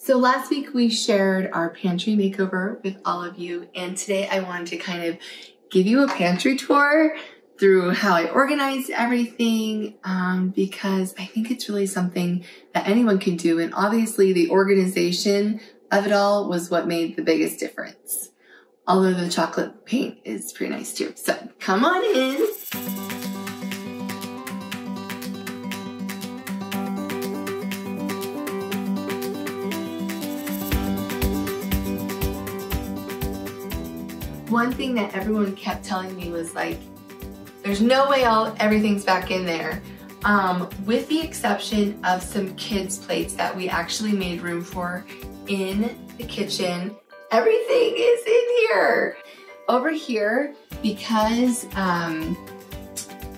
So last week we shared our pantry makeover with all of you, and today I wanted to kind of give you a pantry tour through how I organized everything, because I think it's really something that anyone can do, and obviously the organization of it all was what made the biggest difference. Although the chocolate paint is pretty nice too. So come on in. One thing that everyone kept telling me was like, there's no way everything's back in there. With the exception of some kids' plates that we actually made room for in the kitchen, everything is in here. Over here, because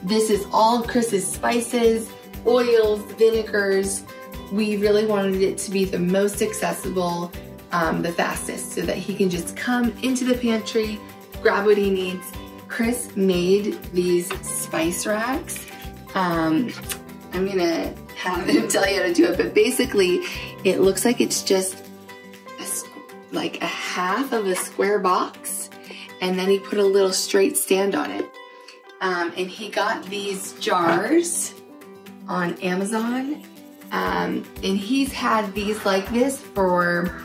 this is all Chris's spices, oils, vinegars, we really wanted it to be the most accessible, the fastest, so that he can just come into the pantry, grab what he needs. Chris made these spice racks. I'm gonna have him tell you how to do it, but basically it looks like it's just like a half of a square box, and then he put a little straight stand on it. And he got these jars on Amazon, and he's had these like this for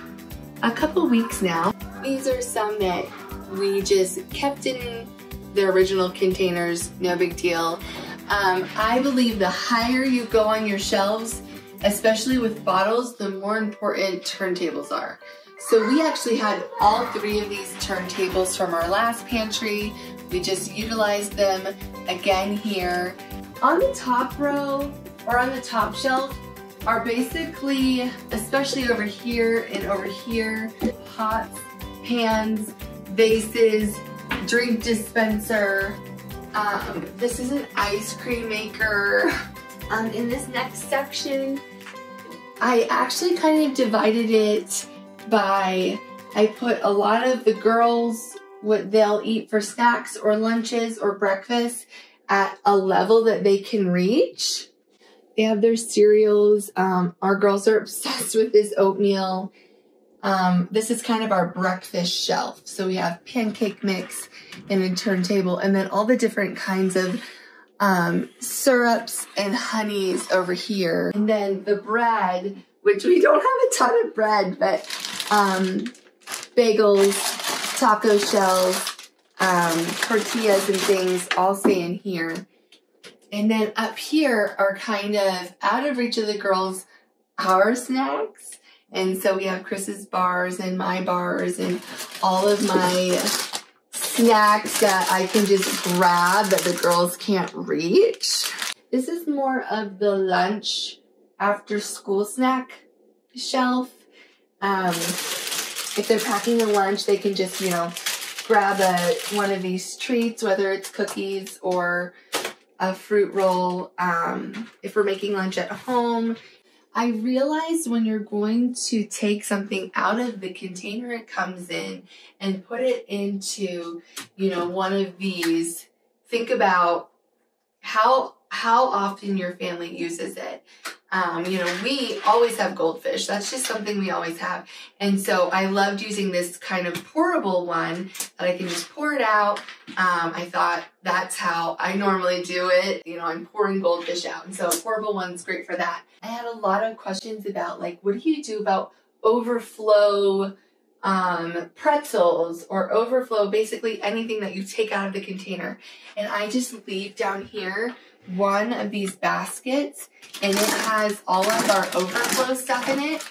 a couple weeks now. These are some that we just kept in their original containers, no big deal. I believe the higher you go on your shelves, especially with bottles, the more important turntables are. So we actually had all 3 of these turntables from our last pantry. We just utilized them again here. On the top row, or on the top shelf, are basically, especially over here and over here, pots, pans, vases, drink dispenser. This is an ice cream maker. In this next section, I actually kind of divided it by, I put a lot of the girls, what they'll eat for snacks or lunches or breakfast at a level that they can reach. They have their cereals. Our girls are obsessed with this oatmeal. This is kind of our breakfast shelf. So we have pancake mix and a turntable, and then all the different kinds of syrups and honeys over here. And then the bread, which we don't have a ton of bread, but bagels, taco shells, tortillas and things all stay in here. And then up here are kind of out of reach of the girls, our snacks. And so we have Chris's bars and my bars and all of my snacks that I can just grab that the girls can't reach. This is more of the lunch after school snack shelf. If they're packing a lunch, they can just, you know, grab one of these treats, whether it's cookies or a fruit roll. If we're making lunch at home, I realized when you're going to take something out of the container it comes in and put it into, you know, one of these, think about how often your family uses it. You know, we always have goldfish. That's just something we always have. And so I loved using this kind of pourable one that I can just pour it out. I thought that's how I normally do it. You know, I'm pouring goldfish out. And so a pourable one's great for that. I had a lot of questions about like, what do you do about overflow pretzels or overflow, basically anything that you take out of the container. And I just leave down here one of these baskets, and it has all of our overflow stuff in it.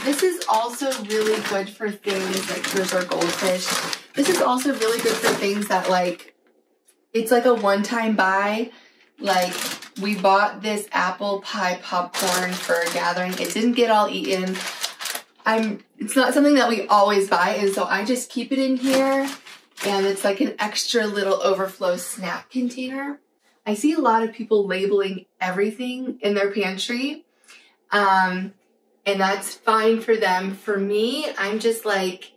This is also really good for things like, here's our goldfish. This is also really good for things that like, it's like a one-time buy. Like we bought this apple pie popcorn for a gathering. It didn't get all eaten. It's not something that we always buy, and so I just keep it in here, and it's like an extra little overflow snack container. I see a lot of people labeling everything in their pantry, and that's fine for them. For me, I'm just like,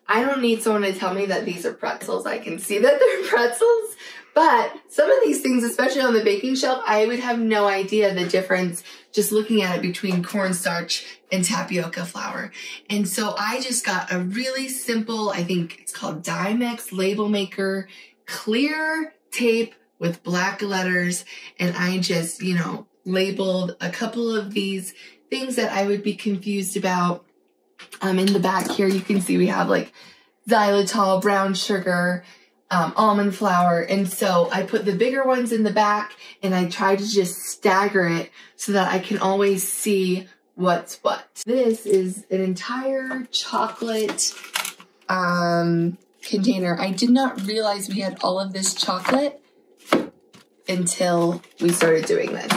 I don't need someone to tell me that these are pretzels. I can see that they're pretzels, But some of these things, especially on the baking shelf, I would have no idea the difference just looking at it between cornstarch and tapioca flour. And so I just got a really simple, I think it's called Dimex label maker, clear tape with black letters. And I just, you know, labeled a couple of these things that I would be confused about. In the back here, you can see we have like xylitol, brown sugar, almond flour. And so I put the bigger ones in the back and I try to just stagger it so that I can always see what's what. This is an entire chocolate container. I did not realize we had all of this chocolate until we started doing this.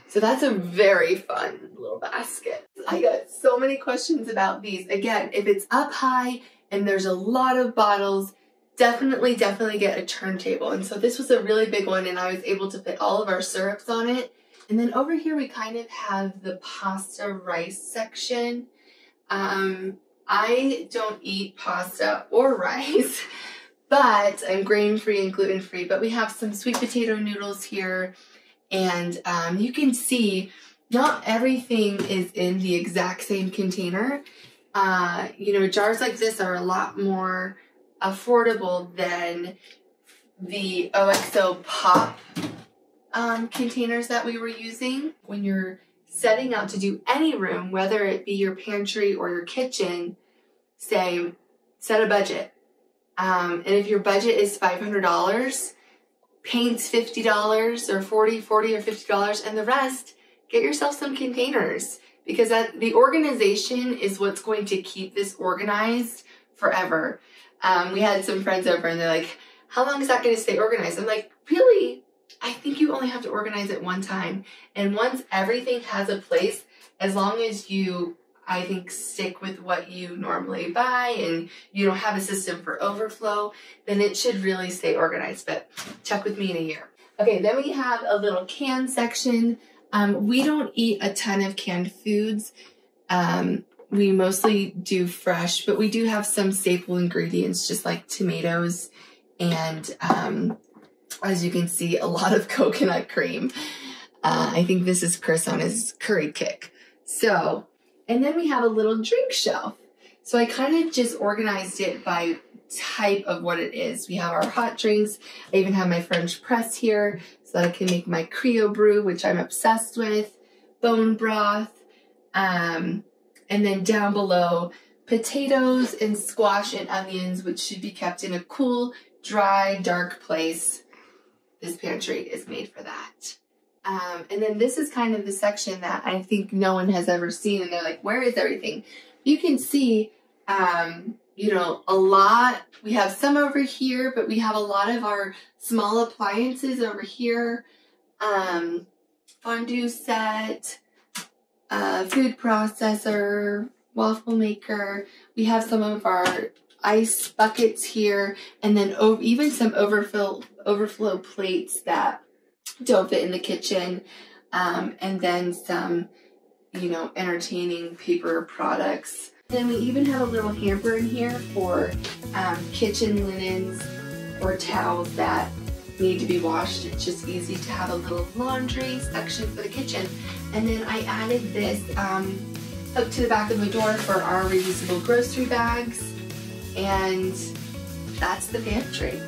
So that's a very fun little basket. I got so many questions about these. Again, if it's up high and there's a lot of bottles, definitely get a turntable. And so this was a really big one and I was able to fit all of our syrups on it. And then over here we kind of have the pasta rice section. I don't eat pasta or rice, but I'm grain-free and gluten-free. But we have some sweet potato noodles here. And you can see not everything is in the exact same container. You know, jars like this are a lot more affordable than the OXO pop containers that we were using. When you're setting out to do any room, whether it be your pantry or your kitchen, say, set a budget. And if your budget is $500, paint's $50 or $40 or $50, and the rest, get yourself some containers, because the organization is what's going to keep this organized forever. We had some friends over and they're like, how long is that going to stay organized? I'm like, really? I think you only have to organize it one time. And once everything has a place, as long as you, I think, stick with what you normally buy and you don't have a system for overflow, then it should really stay organized. But check with me in a year. Okay, then we have a little can section. We don't eat a ton of canned foods. We mostly do fresh, but we do have some staple ingredients, just like tomatoes and, as you can see, a lot of coconut cream. I think this is Chris on his curry kick. So, and then we have a little drink shelf. So I kind of just organized it by type of what it is. We have our hot drinks. I even have my French press here so that I can make my Creo brew, which I'm obsessed with, bone broth, and then down below, potatoes and squash and onions, which should be kept in a cool, dry, dark place. This pantry is made for that. And then this is kind of the section that I think no one has ever seen, and they're like, where is everything? You can see, you know, a lot. We have some over here, but we have a lot of our small appliances over here. Fondue set, food processor, waffle maker. We have some of our ice buckets here, and then even some overflow plates that don't fit in the kitchen, and then some, you know, entertaining paper products. Then we even have a little hamper in here for kitchen linens or towels that need to be washed. It's just easy to have a little laundry section for the kitchen. And then I added this hook to the back of the door for our reusable grocery bags. And that's the pantry.